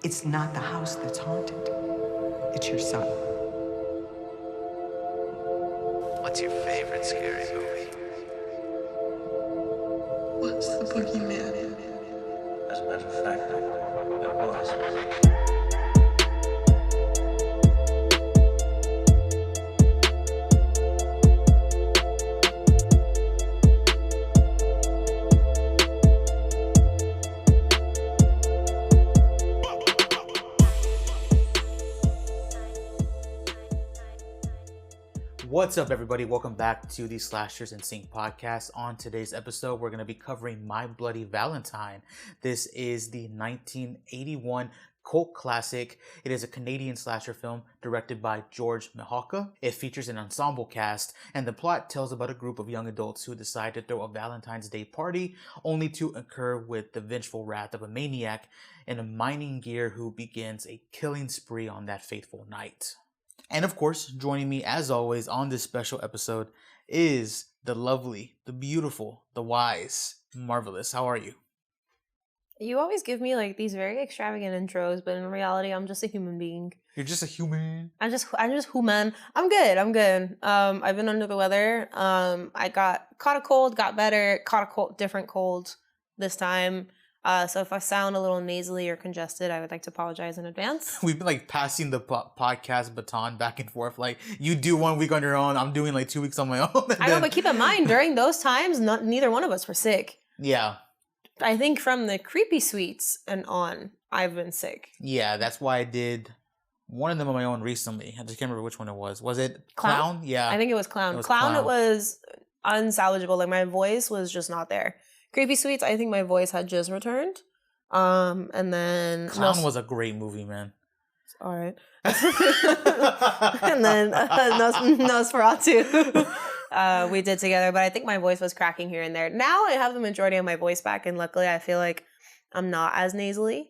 It's not the house that's haunted. It's your son. What's your favorite scary movie? What's the boogeyman? As a matter of fact, it was. What's up, everybody? Welcome back to the Slashers in Sync podcast. On today's episode, we're going to be covering My Bloody Valentine. This is the 1981 cult classic. It is a Canadian slasher film directed by George Mihawka. It features an ensemble cast, and the plot tells about a group of young adults who decide to throw a Valentine's Day party, only to incur with the vengeful wrath of a maniac in a mining gear who begins a killing spree on that fateful night. And of course, joining me as always on this special episode is the lovely, the beautiful, the wise, Marvelous. How are you? You always give me like these very extravagant intros, but in reality, I'm just a human being. You're just a human. I'm just human. I'm good. I've been under the weather. I caught a cold, got better, caught a cold, different cold this time. So if I sound a little nasally or congested, I would like to apologize in advance. We've been like passing the podcast baton back and forth. Like, you do 1 week on your own. I'm doing like 2 weeks on my own. I know, but keep in mind, during those times, neither one of us were sick. Yeah. I think from the creepy suites and on, I've been sick. Yeah, that's why I did one of them on my own recently. I just can't remember which one it was. Was it Clown? Yeah. I think it was Clown. It was unsalvageable. Like, my voice was just not there. Creepy Suites, I think my voice had just returned. And then... Clown was a great movie, man. All right. And then Nosferatu we did together, but I think my voice was cracking here and there. Now I have the majority of my voice back, and luckily I feel like I'm not as nasally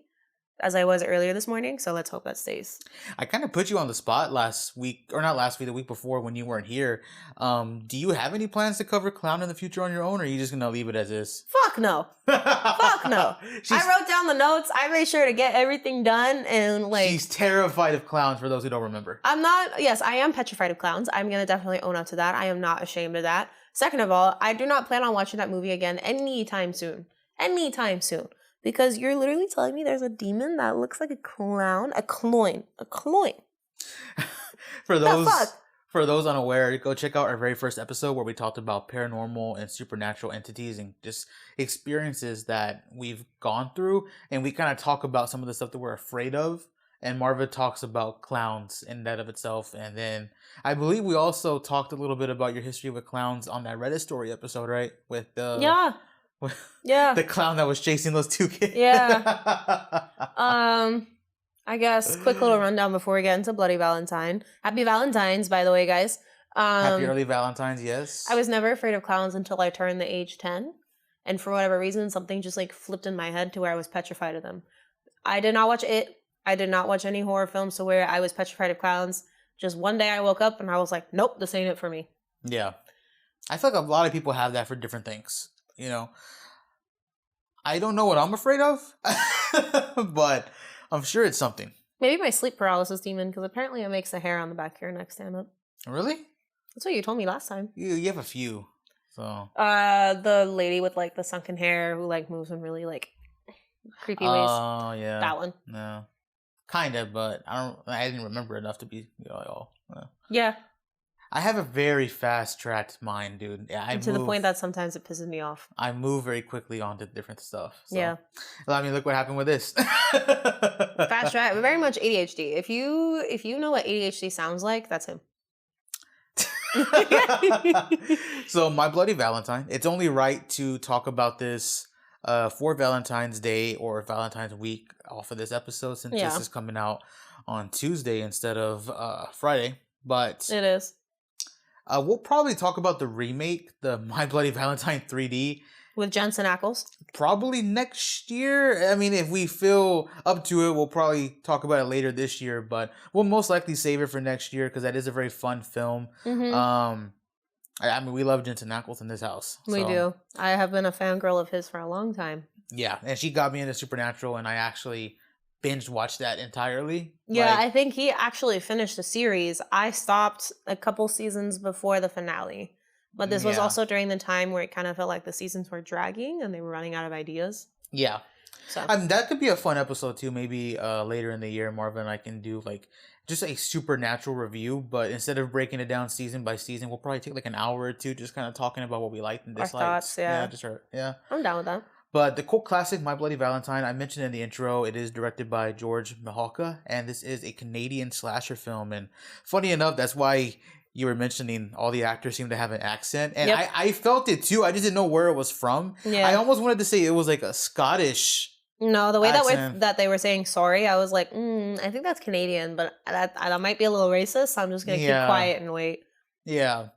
as I was earlier this morning, so let's hope that stays. I kind of put you on the spot last week, or not last week, the week before when you weren't here. Do you have any plans to cover Clown in the future on your own, or are you just going to leave it as is? Fuck no. Fuck no. I wrote down the notes. I made sure to get everything done, and like... She's terrified of clowns, for those who don't remember. Yes, I am petrified of clowns. I'm going to definitely own up to that. I am not ashamed of that. Second of all, I do not plan on watching that movie again anytime soon. Because you're literally telling me there's a demon that looks like a clown, a cloyne. For those unaware, go check out our very first episode where we talked about paranormal and supernatural entities and just experiences that we've gone through, and we kind of talk about some of the stuff that we're afraid of. And Marva talks about clowns in that of itself, and then I believe we also talked a little bit about your history with clowns on that Reddit story episode, right? With the the clown that was chasing those two kids. Yeah. I guess quick little rundown before we get into Bloody Valentine. Happy Valentine's, by the way, guys. Happy early Valentine's, yes. I was never afraid of clowns until I turned the age 10. And for whatever reason, something just like flipped in my head to where I was petrified of them. I did not watch It. I did not watch any horror films to where I was petrified of clowns. Just one day I woke up and I was like, nope, this ain't it for me. Yeah. I feel like a lot of people have that for different things. You know, I don't know what I'm afraid of, but I'm sure it's something. Maybe my sleep paralysis demon, because apparently it makes the hair on the back of your neck stand up. Really? That's what you told me last time. You have a few. So the lady with like the sunken hair who like moves in really like creepy ways. Oh yeah. That one. No. Kind of, but I didn't remember enough to be all. Yeah. I have a very fast-tracked mind, dude. Yeah, to the point that sometimes it pisses me off. I move very quickly onto different stuff. So. Yeah. I mean, look what happened with this. Fast track, very much ADHD. If you know what ADHD sounds like, that's him. So, My Bloody Valentine. It's only right to talk about this for Valentine's Day or Valentine's Week off of this episode, since this is coming out on Tuesday instead of Friday. But it is. We'll probably talk about the remake, the My Bloody Valentine 3D. With Jensen Ackles? Probably next year. I mean, if we feel up to it, we'll probably talk about it later this year. But we'll most likely save it for next year because that is a very fun film. Mm-hmm. I mean, we love Jensen Ackles in this house. We do. I have been a fangirl of his for a long time. Yeah, and she got me into Supernatural, and I actually binge watched that entirely. Yeah, Like, I think he actually finished the series. I stopped a couple seasons before the finale. But this was yeah. also during the time where it kind of felt like the seasons were dragging and they were running out of ideas. Yeah. So I mean, that could be a fun episode too. Maybe later in the year, Marva and I can do like just a supernatural review. But instead of breaking it down season by season, we'll probably take like an hour or two just kind of talking about what we liked and our disliked. thoughts, yeah. Yeah. I'm down with that. But the cult classic, My Bloody Valentine, I mentioned in the intro, it is directed by George Mihalka, and this is a Canadian slasher film. And funny enough, that's why you were mentioning all the actors seem to have an accent. And Yep. I felt it too. I just didn't know where it was from. Yeah. I almost wanted to say it was like a Scottish. No, the way accent. that they were saying sorry, I was like, I think that's Canadian, but that might be a little racist. So I'm just gonna keep quiet and wait. Yeah.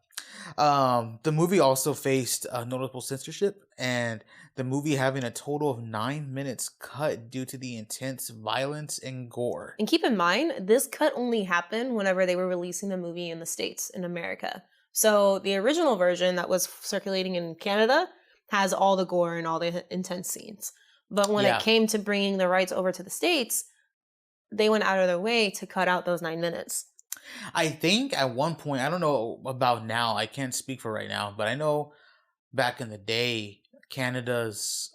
The movie also faced notable censorship, and the movie having a total of 9 minutes cut due to the intense violence and gore. And keep in mind, this cut only happened whenever they were releasing the movie in the States, in America. So the original version that was circulating in Canada has all the gore and all the intense scenes. But when Yeah. it came to bringing the rights over to the States, they went out of their way to cut out those 9 minutes. I think at one point, I don't know about now, I can't speak for right now, but I know back in the day, Canada's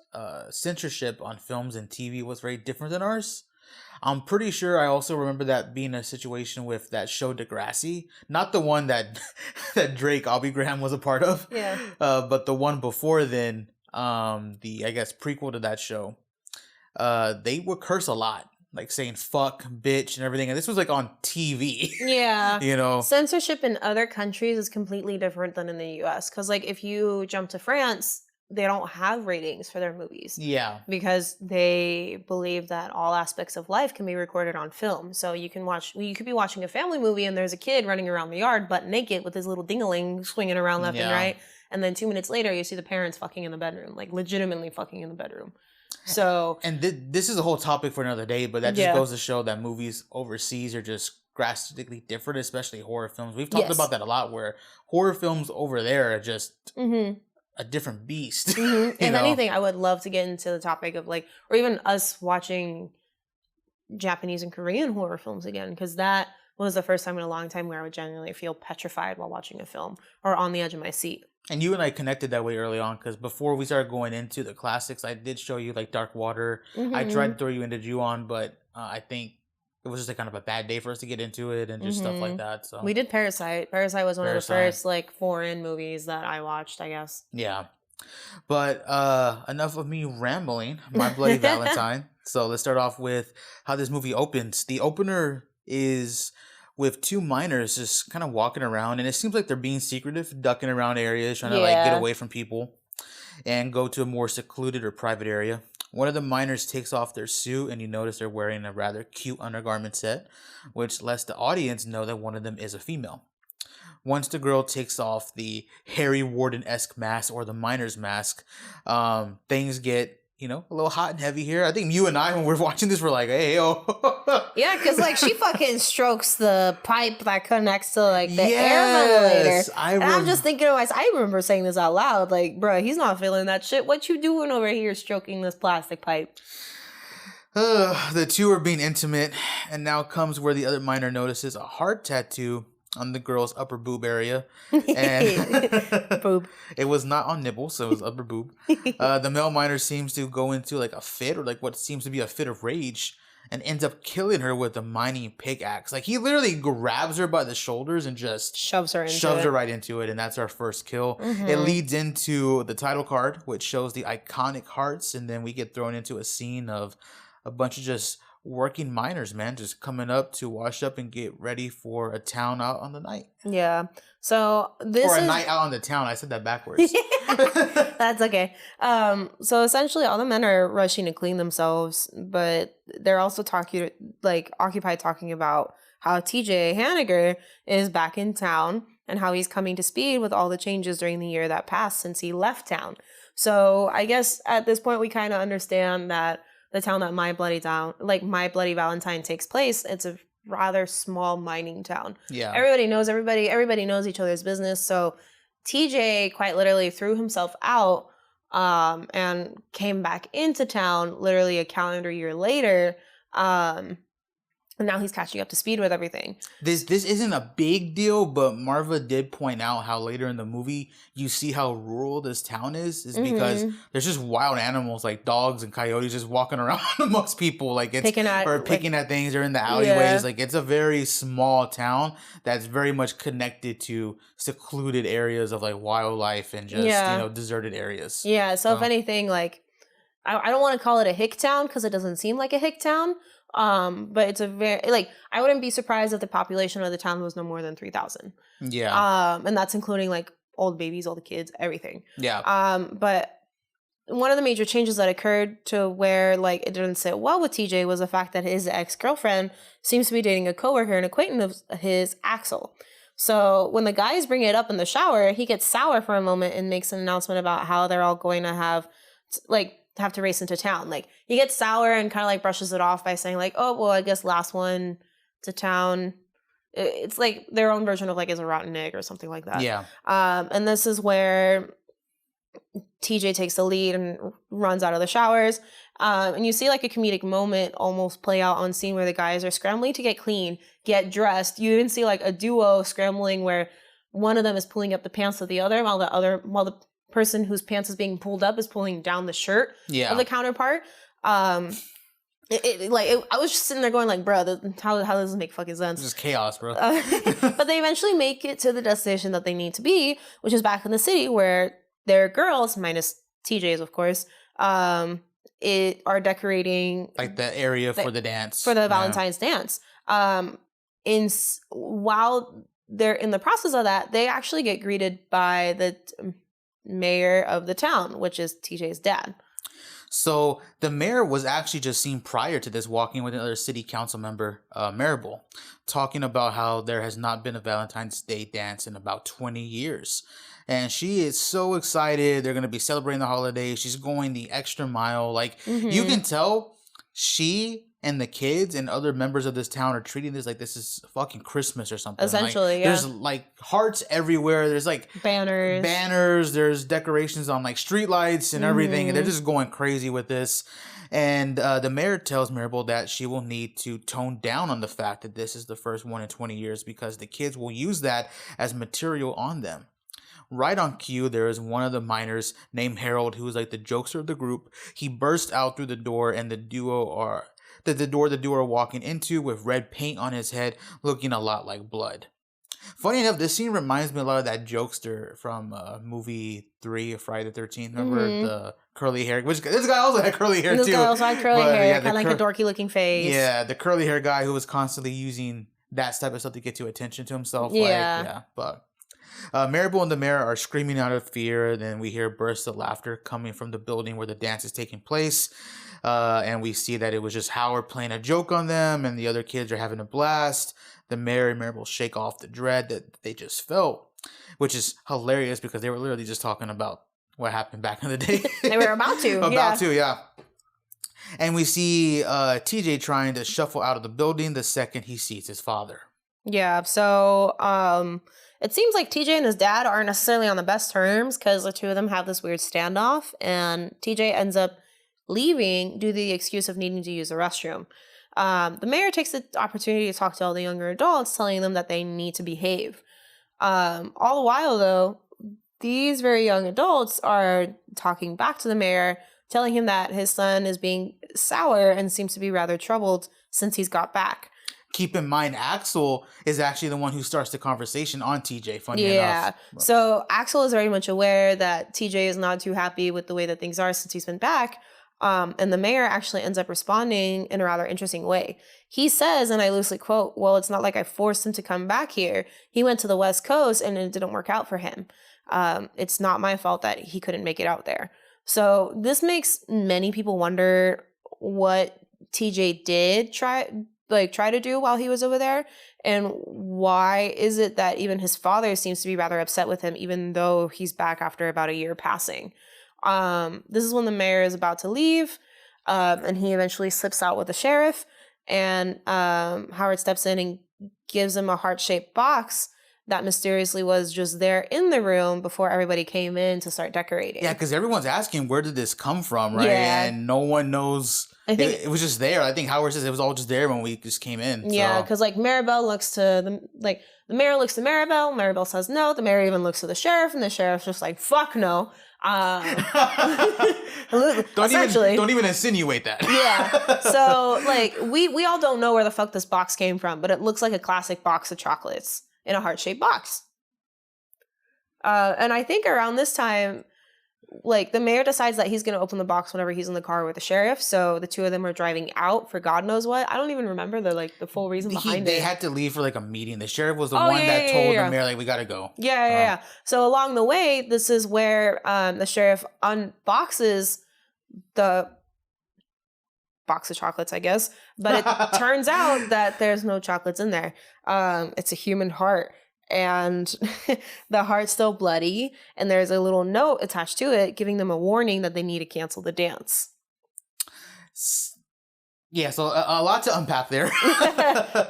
censorship on films and TV was very different than ours. I'm pretty sure I also remember that being a situation with that show Degrassi, not the one that that Drake Aubrey Graham was a part of, Yeah. but the one before then, the I guess prequel to that show. They would curse a lot, like saying "fuck," "bitch," and everything, and this was like on TV. Yeah. You know, Censorship in other countries is completely different than in the US. Because, like, if you jump to France, they don't have ratings for their movies. yeah, Because they believe that all aspects of life can be recorded on film. So you could be watching a family movie and there's a kid running around the yard butt naked with his little ding-a-ling swinging around left and Yeah. right. And then 2 minutes later, you see the parents fucking in the bedroom, like legitimately fucking in the bedroom. So and this is a whole topic for another day, but that just Yeah. goes to show that movies overseas are just drastically different, especially horror films. We've talked Yes. about that a lot, where horror films over there are just mhm. a different beast. If You know? anything, I would love to get into the topic of like, or even us watching Japanese and Korean horror films again, because that was the first time in a long time where I would genuinely feel petrified while watching a film or on the edge of my seat. And you and I connected that way early on, because before we started going into the classics, I did show you like Dark Water. I tried to throw you into Ju-on, but I think it was just a kind of a bad day for us to get into it and just stuff like that. So We did Parasite. Parasite was one of the Parasite. first like foreign movies that I watched, I guess. yeah. But enough of me rambling. My Bloody Valentine. So let's start off with how this movie opens. The opener is with two minors just kind of walking around, and it seems like they're being secretive, ducking around areas, trying to like get Yeah. away from people and go to a more secluded or private area. One of the minors takes off their suit, and you notice they're wearing a rather cute undergarment set, which lets the audience know that one of them is a female. Once the girl takes off the Harry Warden-esque mask or the miner's mask, things get, a little hot and heavy here. I think you and I, when we're watching this, we're like, hey, yo. Yeah, because like she fucking strokes the pipe that connects to like the air Yes, ventilator. And I'm just thinking to myself, I remember saying this out loud, like, bro, he's not feeling that shit. What you doing over here stroking this plastic pipe? The two are being intimate, and now comes where the other miner notices a heart tattoo on the girl's upper boob area. And Boob. It was not on nipple, so it was upper boob. The male miner seems to go into like a fit, or like what seems to be a fit of rage, and ends up killing her with a mining pickaxe. Like he literally grabs her by the shoulders and just Shoves her into shoves it. her right into it, and that's our first kill. It leads into the title card, which shows the iconic hearts, and then we get thrown into a scene of a bunch of just working miners, man, just coming up to wash up and get ready for a town out on the night. Yeah. So this Or a is night out on the town. I said that backwards. That's okay. So essentially all the men are rushing to clean themselves, but they're also occupied talking about how TJ Hanniger is back in town and how he's coming to speed with all the changes during the year that passed since he left town. So I guess at this point we kind of understand that the town that My Bloody Valentine takes place, it's a rather small mining town. Yeah. Everybody knows everybody knows each other's business. So TJ quite literally threw himself out and came back into town literally a calendar year later And now he's catching up to speed with everything. This isn't a big deal, but Marva did point out how later in the movie you see how rural this town is because there's just wild animals like dogs and coyotes just walking around amongst people, like it's picking at things or in the alleyways. Yeah. Like it's a very small town that's very much connected to secluded areas of like wildlife and just deserted areas. Yeah. So if anything, like I don't want to call it a hick town because it doesn't seem like a hick town. But it's a very, like, I wouldn't be surprised if the population of the town was no more than 3,000. Yeah. And that's including like all the babies, all the kids, everything. Yeah. But one of the major changes that occurred to where like it didn't sit well with TJ was the fact that his ex-girlfriend seems to be dating a coworker and acquaintance of his, Axel. So when the guys bring it up in the shower, he gets sour for a moment and makes an announcement about how they're all going to have to race into town. Like he gets sour and kind of like brushes it off by saying like, oh, well, I guess last one to town. It's like their own version of like is a rotten egg or something like that. Yeah. And this is where TJ takes the lead and runs out of the showers. And you see like a comedic moment almost play out on scene where the guys are scrambling to get clean, get dressed. You even see like a duo scrambling where one of them is pulling up the pants of the other while the person whose pants is being pulled up is pulling down the shirt of the counterpart. I was just sitting there going like, bro, how does this make fucking sense? It's just chaos, bro. But they eventually make it to the destination that they need to be, which is back in the city where their girls, minus TJ's of course, are decorating like the area for the dance. For the Valentine's dance. While they're in the process of that, they actually get greeted by the mayor of the town, which is TJ's dad. So the mayor was actually just seen prior to this walking with another city council member, Maribel, talking about how there has not been a Valentine's Day dance in about 20 years. And she is so excited. They're going to be celebrating the holiday. She's going the extra mile. Like you can tell she and the kids and other members of this town are treating this like this is fucking Christmas or something. Essentially, like, There's like hearts everywhere. There's like banners. There's decorations on like street lights and everything. And they're just going crazy with this. And the mayor tells Maribel that she will need to tone down on the fact that this is the first one in 20 years because the kids will use that as material on them. Right on cue, there is one of the minors named Harold, who is like the jokester of the group. He bursts out through the door and the duo are walking into with red paint on his head, looking a lot like blood. Funny enough, this scene reminds me a lot of that jokester from movie 3 of Friday the 13th. Remember the curly hair? Which this guy also had curly hair too. This guy also had curly hair, kind of like a dorky looking face. Yeah, the curly hair guy who was constantly using that type of stuff to get attention to himself. But Maribel and the mayor are screaming out of fear. Then we hear bursts of laughter coming from the building where the dance is taking place. And we see that it was just Howard playing a joke on them and the other kids are having a blast. The mayor and Maribel shake off the dread that they just felt, which is hilarious because they were literally just talking about what happened back in the day. They were about to. Yeah. And we see TJ trying to shuffle out of the building the second he sees his father. Yeah, so it seems like TJ and his dad aren't necessarily on the best terms because the two of them have this weird standoff, and TJ ends up leaving due to the excuse of needing to use the restroom. The mayor takes the opportunity to talk to all the younger adults, telling them that they need to behave. All the while, though, these very young adults are talking back to the mayor, telling him that his son is being sour and seems to be rather troubled since he's got back. Keep in mind, Axel is actually the one who starts the conversation on TJ, funny enough. Yeah, so Axel is very much aware that TJ is not too happy with the way that things are since he's been back. And the mayor actually ends up responding in a rather interesting way. He says, and I loosely quote, "Well, it's not like I forced him to come back here. He went to the West Coast and it didn't work out for him. It's not my fault that he couldn't make it out there." So this makes many people wonder what TJ did try to do while he was over there, and why is it that even his father seems to be rather upset with him, even though he's back after about a year passing. This is when the mayor is about to leave, and he eventually slips out with the sheriff, and Howard steps in and gives him a heart-shaped box that mysteriously was just there in the room before everybody came in to start decorating. Yeah, because everyone's asking, where did this come from, right? Yeah. And no one knows. I think It was just there. I think Howard says it was all just there when we just came in. yeah, So. because like Maribel looks to the mayor looks to Maribel. Maribel says no. The mayor even looks to the sheriff, and the sheriff's just like, fuck no. Don't even insinuate that. Yeah. So like we all don't know where the fuck this box came from, but it looks like a classic box of chocolates in a heart-shaped box. And I think around this time, like the mayor decides that he's going to open the box whenever he's in the car with the sheriff. So the two of them are driving out for God knows what. I don't even remember the full reason behind it. They had to leave for like a meeting. The sheriff was the one that told the mayor like, we got to go. Yeah. So along the way, this is where the sheriff unboxes the box of chocolates, I guess. But it turns out that there's no chocolates in there. It's a human heart. And the heart's still bloody, and there's a little note attached to it giving them a warning that they need to cancel the dance. Yeah, so a lot to unpack there.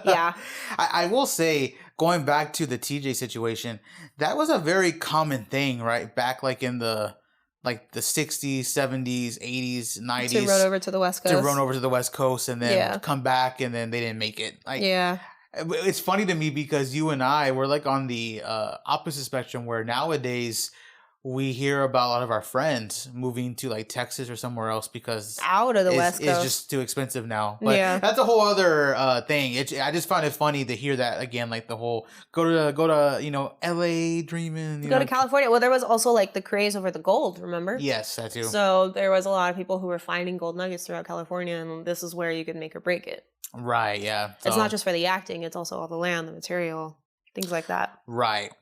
Yeah. I will say, going back to the TJ situation, that was a very common thing, right? Back like in the 60s, 70s, 80s, 90s. To run over to the West Coast. To run over to the West Coast and then come back, and then they didn't make it. Yeah. It's funny to me because you and I were like on the opposite spectrum, where nowadays we hear about a lot of our friends moving to like Texas or somewhere else because out of the West Coast. It's just too expensive now. But that's a whole other thing. I just found it funny to hear that again, like the whole go to LA dreaming. Go to California. Well, there was also like the craze over the gold, remember? Yes, that too. So there was a lot of people who were finding gold nuggets throughout California, and this is where you could make or break it. Right, yeah. So, it's not just for the acting, it's also all the land, the material, things like that. Right.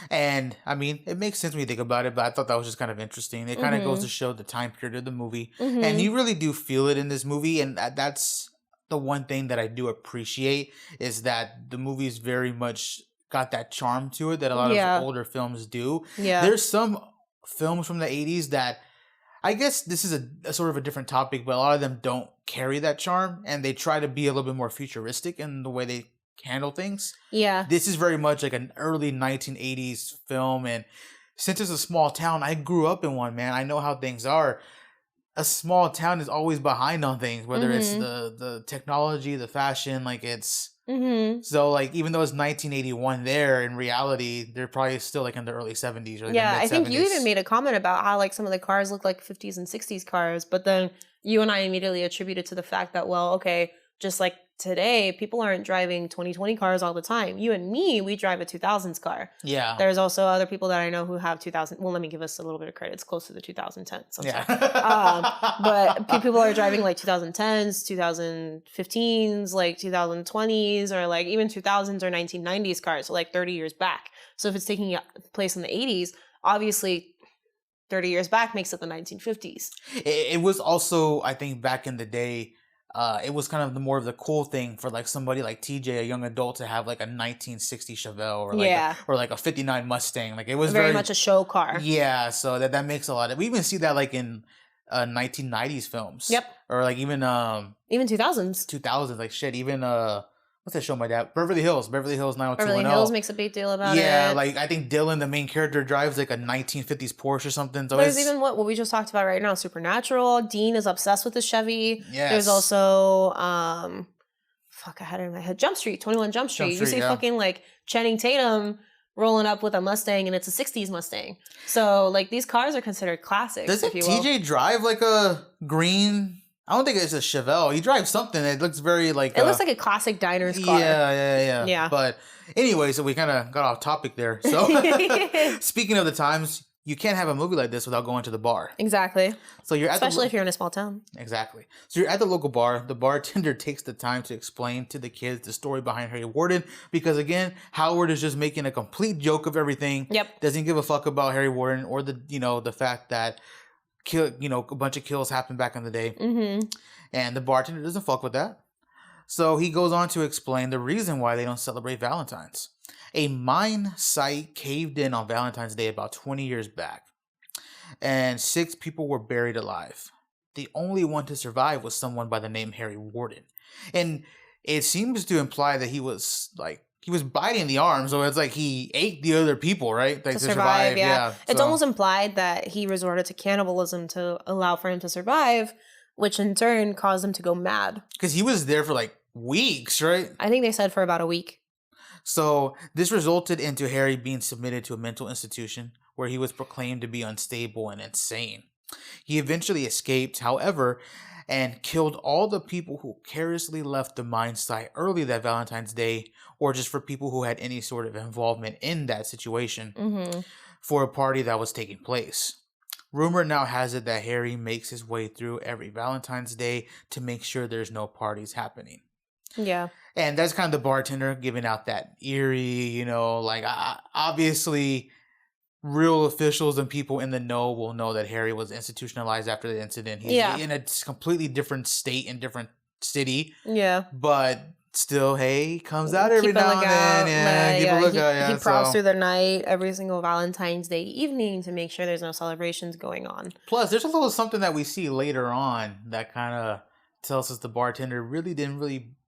And, I mean, it makes sense when you think about it, but I thought that was just kind of interesting. It kind of goes to show the time period of the movie. Mm-hmm. And you really do feel it in this movie, and that's the one thing that I do appreciate, is that the movie's very much got that charm to it that a lot of older films do. Yeah. There's some films from the 80s that, I guess this is a sort of a different topic, but a lot of them don't carry that charm, and they try to be a little bit more futuristic in the way they handle things. Yeah. This is very much like an early 1980s film, and since it's a small town, I grew up in one, man. I know how things are. A small town is always behind on things, whether it's the technology, the fashion, like it's... Mm-hmm. So, like, even though it's 1981 there, in reality, they're probably still, like, in the early 70s or the mid-70s. I think you even made a comment about how, like, some of the cars look like 50s and 60s cars, but then you and I immediately attributed to the fact that, well, okay, just like today, people aren't driving 2020 cars all the time. You and me, we drive a 2000s car. Yeah. There's also other people that I know who have 2000. Well, let me give us a little bit of credit. It's close to the 2010s. But people are driving like 2010s, 2015s, like 2020s, or like even 2000s or 1990s cars. So like 30 years back. So if it's taking place in the 80s, obviously 30 years back makes it the 1950s. It was also, I think, back in the day, it was kind of the more of the cool thing for like somebody like TJ, a young adult, to have like a 1960 Chevelle or like a 59 Mustang. Like it was very much a show car. Yeah, so that makes a lot of. We even see that like in 1990s films. Yep. Or like even 2000s. 2000s, like shit. Even what's that show my dad? Beverly Hills 90210. Beverly Hills makes a big deal about it. Yeah, like I think Dylan, the main character, drives like a 1950s Porsche or something. So there's even what we just talked about right now, Supernatural. Dean is obsessed with the Chevy. Yes. There's also I had it in my head. Jump Street, 21 Jump Street. You see fucking like Channing Tatum rolling up with a Mustang, and it's a 60s Mustang. So like these cars are considered classics. Doesn't TJ drive like a green? I don't think it's a Chevelle. He drives something that looks very like... It looks like a classic diner's car. Yeah. But anyway, so we kind of got off topic there. So speaking of the times, you can't have a movie like this without going to the bar. Exactly. So you're especially if you're in a small town. Exactly. So you're at the local bar. The bartender takes the time to explain to the kids the story behind Harry Warden, because again, Howard is just making a complete joke of everything. Yep. Doesn't give a fuck about Harry Warden or the fact that a bunch of kills happened back in the day. Mm-hmm. And the bartender doesn't fuck with that. So he goes on to explain the reason why they don't celebrate Valentine's. A mine site caved in on Valentine's Day about 20 years back, and 6 people were buried alive. The only one to survive was someone by the name Harry Warden. And it seems to imply that he was like he was biting the arm, so it's like he ate the other people, right? Like To survive, yeah. It's so. almost implied that he resorted to cannibalism to allow for him to survive, which in turn caused him to go mad. Because he was there for like weeks, right? I think they said for about a week. So this resulted into Harry being submitted to a mental institution where he was proclaimed to be unstable and insane. He eventually escaped, however, and killed all the people who carelessly left the mine site early that Valentine's Day, or just for people who had any sort of involvement in that situation for a party that was taking place. Rumor now has it that Harry makes his way through every Valentine's Day to make sure there's no parties happening. Yeah. And that's kind of the bartender giving out that eerie, like obviously real officials and people in the know will know that Harry was institutionalized after the incident. He's in a completely different state and different city. Yeah. But still, hey, he comes out every now and then. Yeah, keep a lookout. He prowls through the night every single Valentine's Day evening to make sure there's no celebrations going on. Plus, there's a little something that we see later on that kind of tells us the bartender really didn't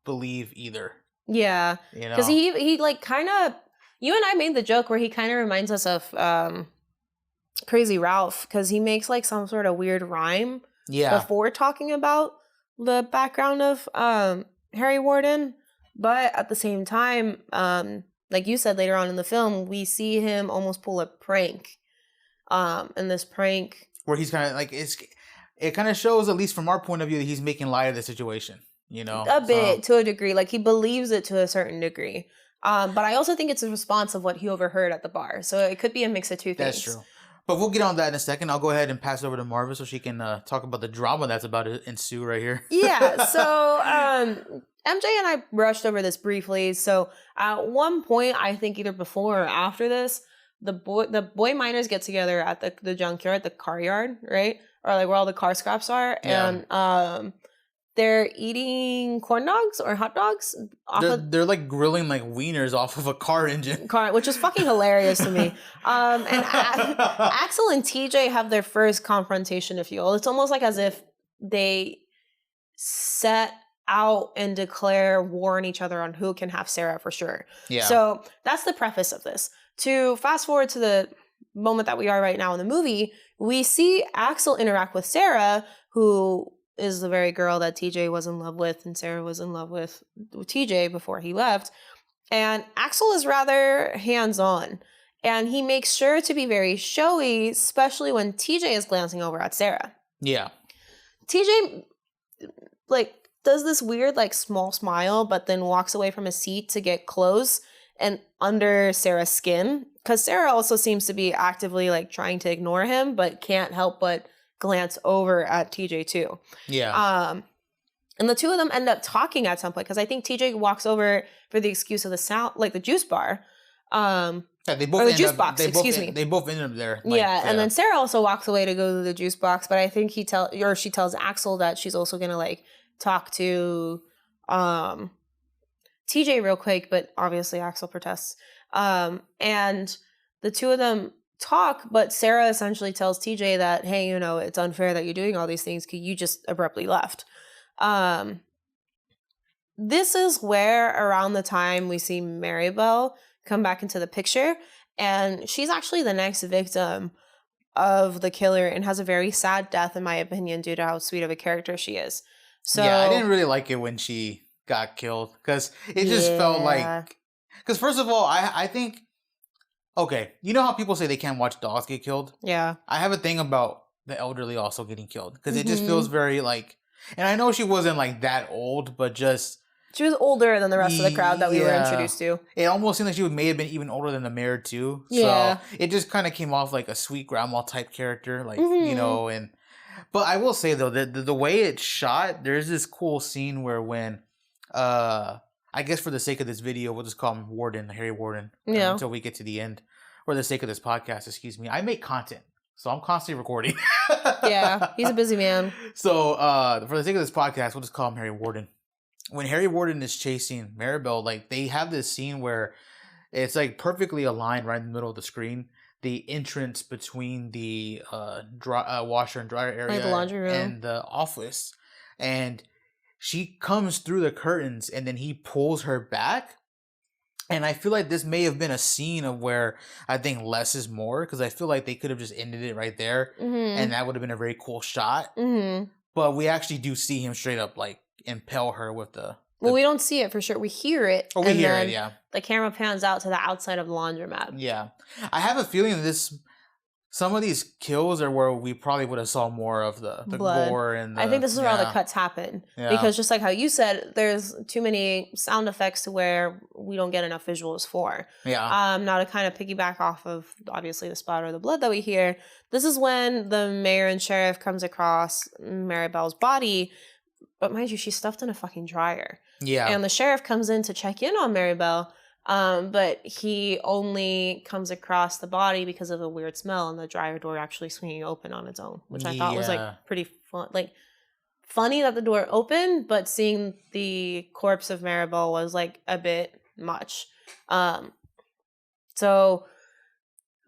believe either. Yeah. Because he like kind of... You and I made the joke where he kind of reminds us of Crazy Ralph, because he makes like some sort of weird rhyme before talking about the background of Harry Warden. But at the same time, like you said later on in the film, we see him almost pull a prank. And this prank... Where he's kind of like... It kind of shows, at least from our point of view, that he's making light of the situation. A bit, to a degree. Like, he believes it to a certain degree. But I also think it's a response of what he overheard at the bar. So it could be a mix of two things. That's true. But we'll get on that in a second. I'll go ahead and pass it over to Marva so she can talk about the drama that's about to ensue right here. Yeah. So MJ and I brushed over this briefly. So at one point, I think either before or after this, the boy miners get together at the junkyard, the car yard, right? Or like where all the car scraps are. Yeah. And they're eating corn dogs or hot dogs. They're like grilling like wieners off of a car engine. Which is fucking hilarious to me. And Axel and TJ have their first confrontation, if you will. It's almost like as if they set out and declare war on each other on who can have Sarah for sure. Yeah. So that's the preface of this. To fast forward to the moment that we are right now in the movie, we see Axel interact with Sarah, who is the very girl that TJ was in love with, and Sarah was in love with TJ before he left. And Axel is rather hands-on, and he makes sure to be very showy, especially when TJ is glancing over at Sarah. Yeah. TJ, like, does this weird, like, small smile, but then walks away from his seat to get close and under Sarah's skin, because Sarah also seems to be actively, like, trying to ignore him, but can't help but glance over at TJ too. Yeah. And the two of them end up talking at some point, because I think TJ walks over for the excuse of the sound, like the juice bar. Yeah, they both or the juice box. They both ended up there. Like, and then Sarah also walks away to go to the juice box, but I think she tells Axel that she's also gonna like talk to TJ real quick, but obviously Axel protests. And the two of them talk, but Sarah essentially tells TJ that, hey, it's unfair that you're doing all these things because you just abruptly left. This is where around the time we see Maribel come back into the picture, and she's actually the next victim of the killer and has a very sad death, in my opinion, due to how sweet of a character she is. So yeah, I didn't really like it when she got killed, because it just felt like, because first of all, I think, okay, you know how people say they can't watch dogs get killed? Yeah. I have a thing about the elderly also getting killed, because it just feels very like, and I know she wasn't like that old, but just... She was older than the rest of the crowd that we were introduced to. It almost seemed like she may have been even older than the mayor too. Yeah. So it just kind of came off like a sweet grandma type character, like, and... But I will say though, that the way it's shot, there's this cool scene where when... I guess for the sake of this video, we'll just call him Warden, Harry Warden, until we get to the end. For the sake of this podcast, excuse me. I make content, so I'm constantly recording. Yeah, he's a busy man. So for the sake of this podcast, we'll just call him Harry Warden. When Harry Warden is chasing Maribel, like, they have this scene where it's like perfectly aligned right in the middle of the screen. The entrance between the washer and dryer area, like the laundry room, and the office, and she comes through the curtains, and then he pulls her back. And I feel like this may have been a scene of where I think less is more, because I feel like they could have just ended it right there, and that would have been a very cool shot. But we actually do see him straight up like impale her with the. Well, we don't see it for sure. We hear it. Oh, we hear it. Yeah. The camera pans out to the outside of the laundromat. Yeah, I have a feeling that some of these kills are where we probably would have saw more of the blood. Gore and. I think this is where all the cuts happen, because just like how you said, there's too many sound effects to where we don't get enough visuals for. Yeah. Now to kind of piggyback off of obviously the splatter of the blood that we hear, this is when the mayor and sheriff comes across Maribel's body, but mind you, she's stuffed in a fucking dryer. Yeah. And the sheriff comes in to check in on Maribel. But he only comes across the body because of a weird smell and the dryer door actually swinging open on its own, which I thought was like pretty fun. Like funny that the door opened, but seeing the corpse of Maribel was like a bit much. So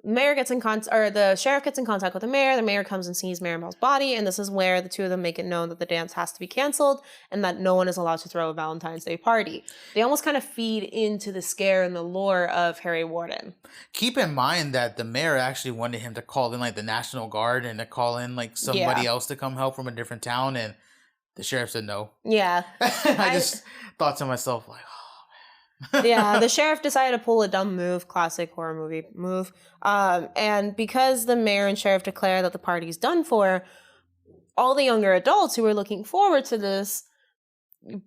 mayor gets in contact, or the sheriff gets in contact with the mayor. The mayor comes and sees Maribel's body, and this is where the two of them make it known that the dance has to be canceled and that no one is allowed to throw a Valentine's Day party. They almost kind of feed into the scare and the lore of Harry Warden. Keep in mind that the mayor actually wanted him to call in like the National Guard and to call in like somebody else to come help from a different town, and the sheriff said no. Yeah. I just thought to myself like, yeah, the sheriff decided to pull a dumb move, classic horror movie move. And because the mayor and sheriff declare that the party's done for, all the younger adults who were looking forward to this,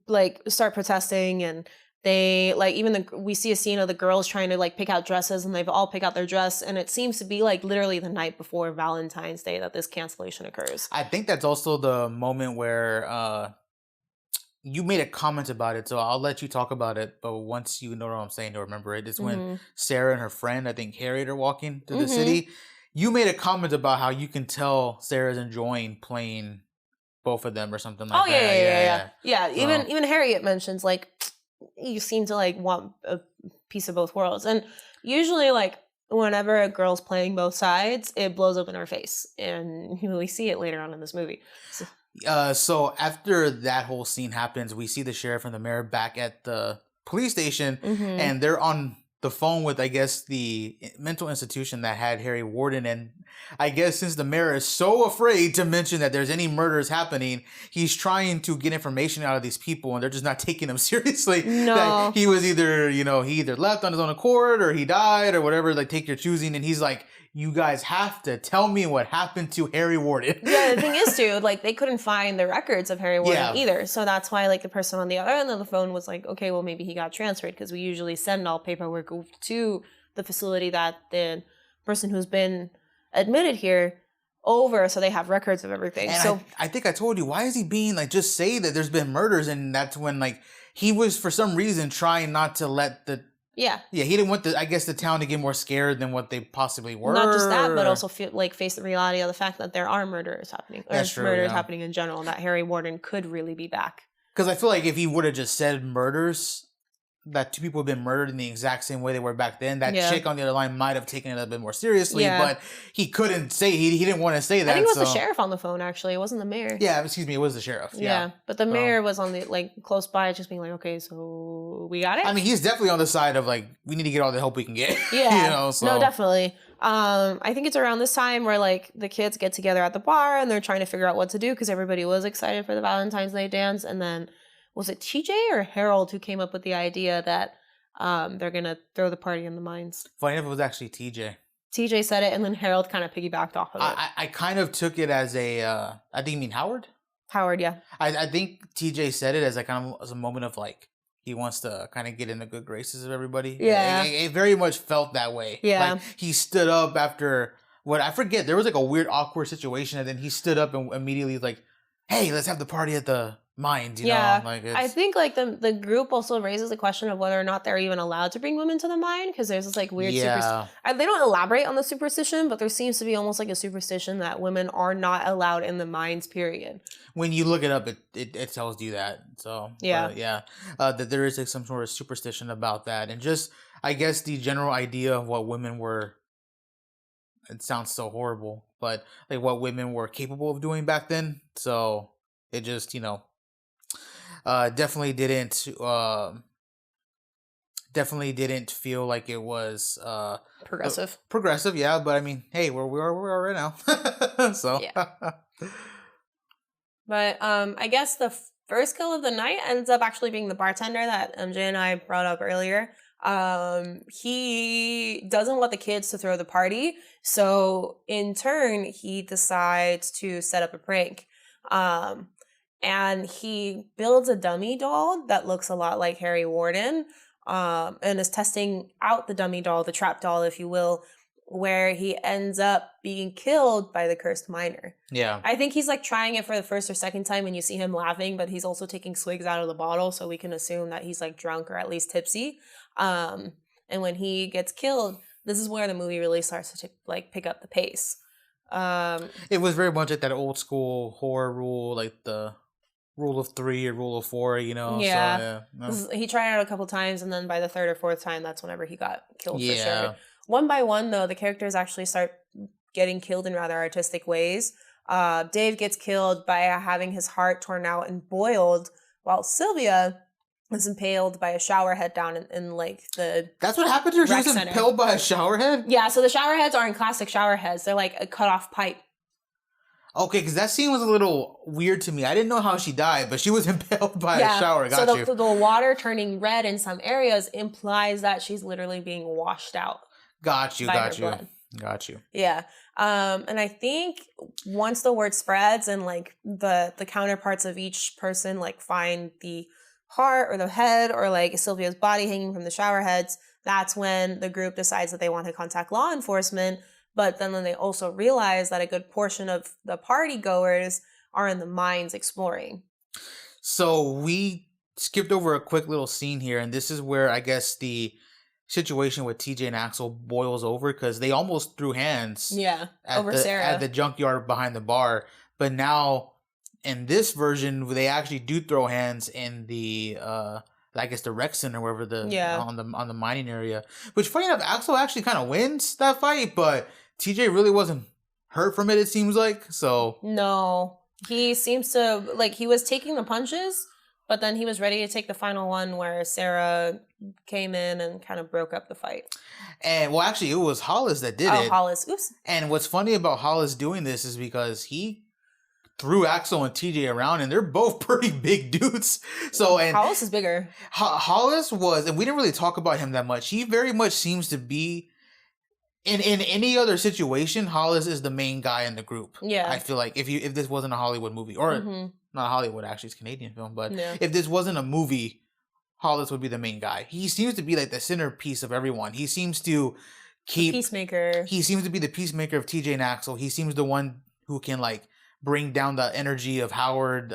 like, start protesting, and they, like, we see a scene of the girls trying to, like, pick out dresses, and they've all picked out their dress, and it seems to be, like, literally the night before Valentine's Day that this cancellation occurs. I think that's also the moment where, you made a comment about it, so I'll let you talk about it. But once you know what I'm saying to remember it, it's when Sarah and her friend, I think Harriet, are walking through the city. You made a comment about how you can tell Sarah's enjoying playing both of them or something like that. Yeah. Even Harriet mentions like you seem to like want a piece of both worlds, and usually like whenever a girl's playing both sides, it blows up in her face, and we see it later on in this movie. So after that whole scene happens, we see the sheriff and the mayor back at the police station, and they're on the phone with, I guess, the mental institution that had Harry Warden. And I guess since the mayor is so afraid to mention that there's any murders happening, he's trying to get information out of these people, and they're just not taking him seriously. No. That he was either, he either left on his own accord or he died or whatever, like take your choosing. And he's like, you guys have to tell me what happened to Harry Warden. Yeah, the thing is, too, like, they couldn't find the records of Harry Warden either. So that's why, like, the person on the other end of the phone was like, okay, well, maybe he got transferred, because we usually send all paperwork to the facility that the person who's been admitted here over, so they have records of everything. And so I think I told you, why is he being, like, just say that there's been murders, and that's when, like, he was, for some reason, trying not to let the... Yeah, he didn't want the town to get more scared than what they possibly were. Not just that, but also face the reality of the fact that there are murders happening. Or That's true, murders happening in general, and that Harry Warden could really be back. Because I feel like if he would have just said murders, that two people have been murdered in the exact same way they were back then, that chick on the other line might have taken it a bit more seriously, but he couldn't say, he didn't want to say that. I think it was the sheriff on the phone, actually. It wasn't the mayor. Yeah, excuse me, it was the sheriff. Yeah, but the mayor was on the, like, close by, just being like, okay, so we got it? I mean, he's definitely on the side of, like, we need to get all the help we can get. Yeah, no, definitely. I think it's around this time where, like, the kids get together at the bar, and they're trying to figure out what to do, because everybody was excited for the Valentine's Day dance, and then, was it TJ or Harold who came up with the idea that they're gonna throw the party in the mines? Funny enough, it was actually TJ. TJ said it, and then Harold kind of piggybacked off of it. I kind of took it as a, I think you mean Howard? Howard, yeah. I think TJ said it as like kind of as a moment of like, he wants to kind of get in the good graces of everybody. Yeah. It very much felt that way. Yeah. Like he stood up after, I forget, there was like a weird awkward situation, and then he stood up and immediately like, hey, let's have the party at the mines, you know? Like I think like the group also raises the question of whether or not they're even allowed to bring women to the mine, because there's this like weird superstition. They don't elaborate on the superstition, but there seems to be almost like a superstition that women are not allowed in the mines, period. When you look it up, it tells you that. So that there is like some sort of superstition about that, and just I guess the general idea of what women were. It sounds so horrible, but like what women were capable of doing back then. So it just, definitely didn't definitely didn't feel like it was Progressive. yeah, but I mean, hey, where we are right now. So Yeah. But I guess the first kill of the night ends up actually being the bartender that MJ and I brought up earlier. He doesn't want the kids to throw the party, so in turn he decides to set up a prank. And he builds a dummy doll that looks a lot like Harry Warden, and is testing out the dummy doll, the trap doll, if you will, where he ends up being killed by the cursed miner. yeah. I think he's like trying it for the first or second time, and you see him laughing, but he's also taking swigs out of the bottle, so we can assume that he's like drunk or at least tipsy. And when he gets killed, this is where the movie really starts to like pick up the pace. It was very much like that old school horror rule, like the rule of 3 or rule of 4, you know. Yeah. So, yeah. No. He tried it out a couple times, and then by the third or fourth time, that's whenever he got killed for Yeah. sure. One by one, though, the characters actually start getting killed in rather artistic ways. Dave gets killed by having his heart torn out and boiled, while Sylvia is impaled by a shower head down in like the... That's what happened to her? She rec was center. impaled by a shower head? Yeah, so the shower heads aren't classic shower heads. They're like a cut-off pipe. Okay, because that scene was a little weird to me. I didn't know how she died, but she was impaled by a shower. Got so you. the water turning red in some areas implies that she's literally being washed out. Got you. Yeah. And I think once the word spreads and like the counterparts of each person like find the heart or the head or like Sylvia's body hanging from the shower heads, that's when the group decides that they want to contact law enforcement. But then they also realize that a good portion of the party goers are in the mines exploring. So we skipped over a quick little scene here, and this is where I guess the situation with TJ and Axel boils over, because they almost threw hands over Sarah at the junkyard behind the bar. But now in this version, they actually do throw hands in the I guess the rec center, wherever on the mining area. Which, funny enough, Axel actually kind of wins that fight, but TJ really wasn't hurt from it, it seems like. So no, he seems to like he was taking the punches, but then he was ready to take the final one where Sarah came in and kind of broke up the fight. And well, actually, it was Hollis that did it. Oh, Hollis. Oops. And what's funny about Hollis doing this is because he threw Axel and TJ around, and they're both pretty big dudes. So, and Hollis is bigger. Hollis was, and we didn't really talk about him that much. He very much seems to be in any other situation. Hollis is the main guy in the group. Yeah, I feel like if this wasn't a Hollywood movie, or not Hollywood, actually, it's a Canadian film, but if this wasn't a movie, Hollis would be the main guy. He seems to be like the centerpiece of everyone. He seems to keep the peacemaker. He seems to be the peacemaker of TJ and Axel. He seems the one who can like bring down the energy of Howard.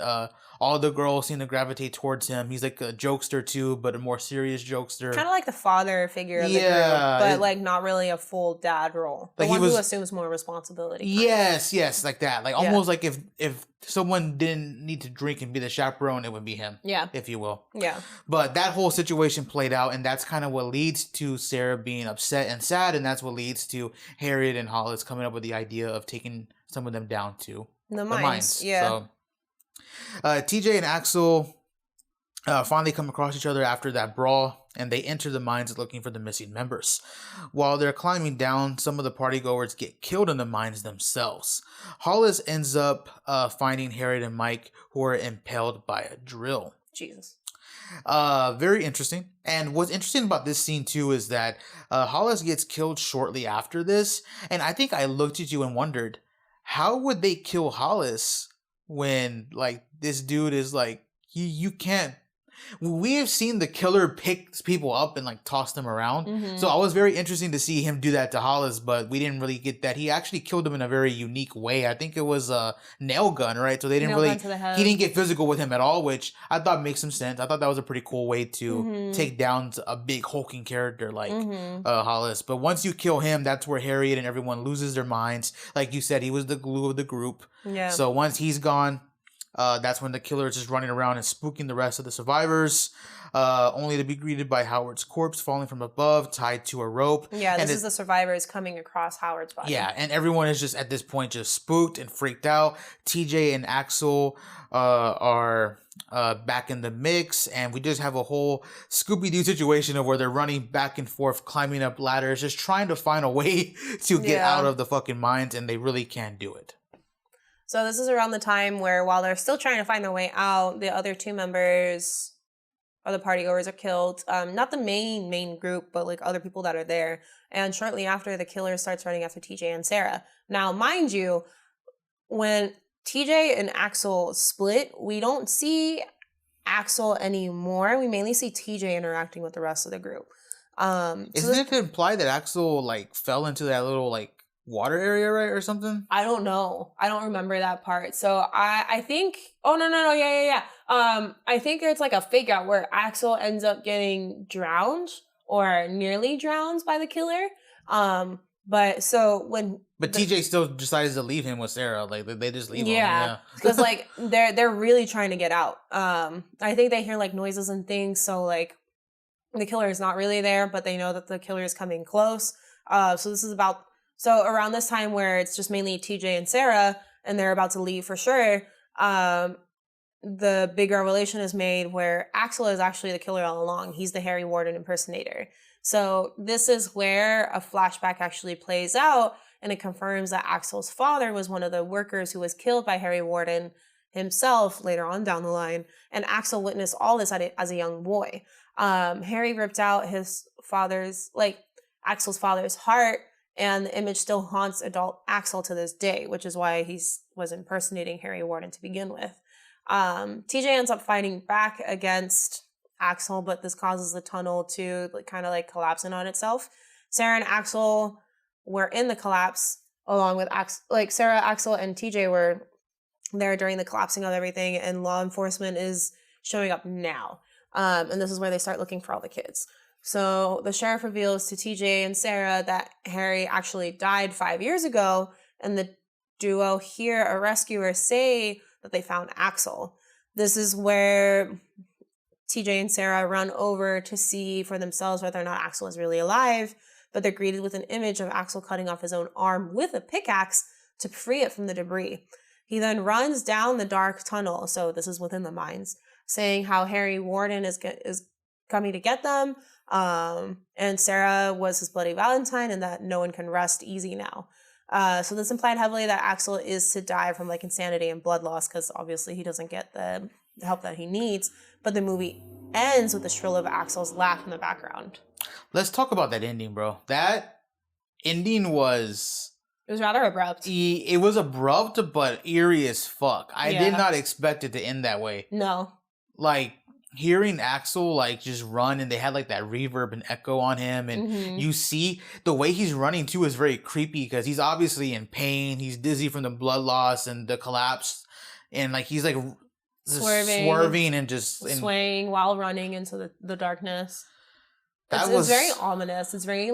All the girls seem to gravitate towards him. He's like a jokester too, but a more serious jokester. Kind of like the father figure of the group, but like not really a full dad role. The one who assumes more responsibility. Yes, like that. Like almost like if someone didn't need to drink and be the chaperone, it would be him. Yeah. If you will. Yeah. But that whole situation played out, and that's kind of what leads to Sarah being upset and sad, and that's what leads to Harriet and Hollis coming up with the idea of taking some of them down to the mines. Yeah. So, TJ and Axel finally come across each other after that brawl, and they enter the mines looking for the missing members. While they're climbing down, some of the partygoers get killed in the mines themselves. Hollis ends up finding Harriet and Mike, who are impaled by a drill. Jesus. Very interesting. And what's interesting about this scene too is that Hollis gets killed shortly after this, and I think I looked at you and wondered, how would they kill Hollis when like this dude is like you can't. We have seen the killer pick people up and like toss them around. So I was very interesting to see him do that to Hollis, but we didn't really get that. He actually killed him in a very unique way. I think it was a nail gun, right? So they didn't he didn't get physical with him at all, which I thought makes some sense. I thought that was a pretty cool way to take down a big hulking character like Hollis. But once you kill him, that's where Harriet and everyone loses their minds. Like you said, he was the glue of the group. Yeah. So once he's gone, that's when the killer is just running around and spooking the rest of the survivors. only to be greeted by Howard's corpse falling from above, tied to a rope. Yeah, this is the survivors coming across Howard's body. Yeah, and everyone is just at this point just spooked and freaked out. TJ and Axel are back in the mix, and we just have a whole Scooby-Doo situation of where they're running back and forth, climbing up ladders, just trying to find a way to get out of the fucking mines, and they really can't do it. So this is around the time where, while they're still trying to find their way out, the other two members of the partygoers are killed. Not the main group, but like other people that are there. And shortly after, the killer starts running after TJ and Sarah. Now, mind you, when TJ and Axel split, we don't see Axel anymore. We mainly see TJ interacting with the rest of the group. Isn't it implied that Axel like fell into that little like water area, right, or something? I don't know. I don't remember that part. So I think. Oh no, yeah. I think it's like a fake out where Axel ends up getting drowned or nearly drowned by the killer. But TJ still decides to leave him with Sarah. Like they just leave him. Yeah, because like they're really trying to get out. I think they hear like noises and things. So like the killer is not really there, but they know that the killer is coming close. So around this time where it's just mainly TJ and Sarah, and they're about to leave for sure, the big revelation is made where Axel is actually the killer all along. He's the Harry Warden impersonator. So this is where a flashback actually plays out, and it confirms that Axel's father was one of the workers who was killed by Harry Warden himself later on down the line, and Axel witnessed all this as a young boy. Harry ripped out Axel's father's heart, and the image still haunts adult Axel to this day, which is why he was impersonating Harry Warden to begin with. TJ ends up fighting back against Axel, but this causes the tunnel to kind of collapse in on itself. Sarah and Axel were in the collapse along with Sarah, Axel, and TJ were there during the collapsing of everything, and law enforcement is showing up now. And this is where they start looking for all the kids. So the sheriff reveals to TJ and Sarah that Harry actually died 5 years ago, and the duo hear a rescuer say that they found Axel. This is where TJ and Sarah run over to see for themselves whether or not Axel is really alive, but they're greeted with an image of Axel cutting off his own arm with a pickaxe to free it from the debris. He then runs down the dark tunnel, so this is within the mines, saying how Harry Warden is coming to get them, and Sarah was his Bloody Valentine, and that no one can rest easy now. So this implied heavily that Axel is to die from insanity and blood loss, because obviously he doesn't get the help that he needs. But the movie ends with the shrill of Axel's laugh in the background. Let's talk about that ending, bro. That ending was... It was rather abrupt. It was abrupt, but eerie as fuck. I did not expect it to end that way. No. Hearing Axel just run, and they had that reverb and echo on him, and you see the way he's running too is very creepy, because he's obviously in pain. He's dizzy from the blood loss and the collapse, and he's swerving and swaying while running into the darkness. It's very ominous. It's very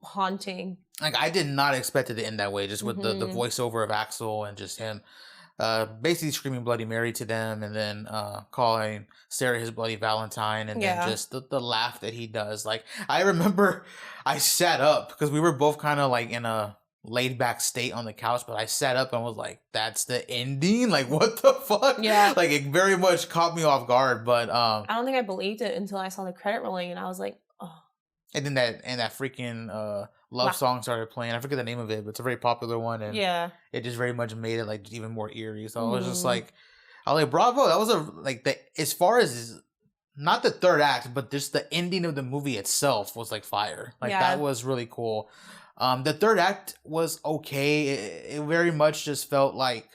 haunting. I did not expect it to end that way, just with the voiceover of Axel and just him basically screaming Bloody Mary to them, and then calling Sarah his Bloody Valentine, and then just the laugh that he does. I remember I sat up because we were both kind of in a laid back state on the couch, but I sat up and was like, that's the ending? What the fuck? Yeah. It very much caught me off guard, but I don't think I believed it until I saw the credit rolling, and I was like, oh. And then that freaking love song started playing. I forget the name of it, but it's a very popular one, and it just very much made it even more eerie. So I was just I was like, bravo. That was as far as not the third act, but just the ending of the movie itself was fire. That was really cool. The third act was okay. It very much just felt like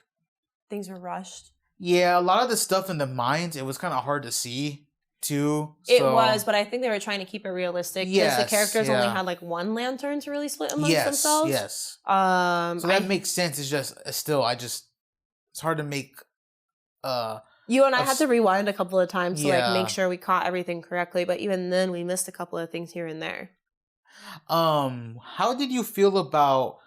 things were rushed. Yeah, a lot of the stuff in the mines, it was kind of hard to see too. It was, but I think they were trying to keep it realistic, because the characters only had one lantern to really split amongst themselves. Yes. So that makes sense. It's just still, it's hard to make. You and I had to rewind a couple of times to make sure we caught everything correctly, but even then we missed a couple of things here and there. How did you feel about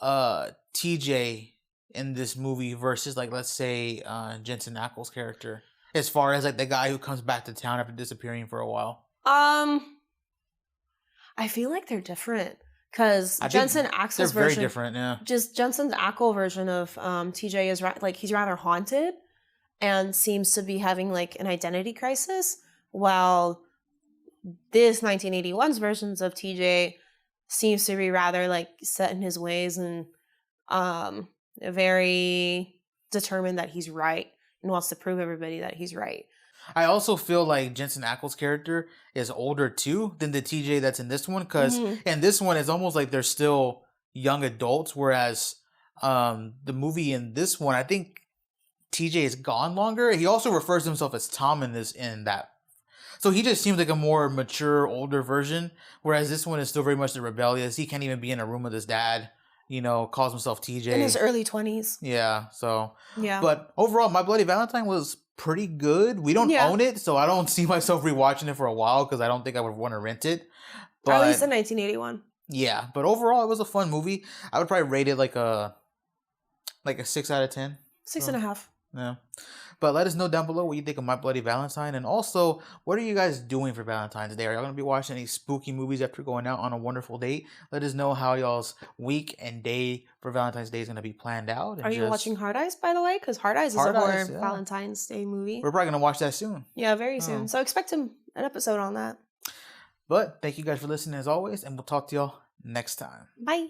TJ in this movie versus let's say Jensen Ackles' character? As far as like the guy who comes back to town after disappearing for a while. I feel like they're different because Jensen Ackles' they're very version, different. Yeah, just Jensen Ackles' version of TJ is like he's rather haunted and seems to be having like an identity crisis, while this 1981's versions of TJ seems to be rather like set in his ways and very determined that he's right and wants to prove everybody that he's right. I also feel like Jensen Ackles' character is older too than the TJ that's in this one, because in this one it's almost like they're still young adults, whereas the movie in this one, I think TJ is gone longer. He also refers to himself as Tom in that. So he just seems like a more mature, older version, whereas this one is still very much the rebellious. He can't even be in a room with his dad, calls himself TJ. In his early 20s. Yeah, so. Yeah. But overall, My Bloody Valentine was pretty good. We don't own it, so I don't see myself rewatching it for a while because I don't think I would want to rent it. But, at least in 1981. Yeah, but overall, it was a fun movie. I would probably rate it like a 6 out of 10. 6.5. Yeah. But let us know down below what you think of My Bloody Valentine. And also, what are you guys doing for Valentine's Day? Are y'all going to be watching any spooky movies after going out on a wonderful date? Let us know how y'all's week and day for Valentine's Day is going to be planned out. And are you watching Hard Eyes, by the way? Because Hard Eyes is a horror Valentine's Day movie. We're probably going to watch that soon. Yeah, very soon. So expect an episode on that. But thank you guys for listening as always. And we'll talk to y'all next time. Bye.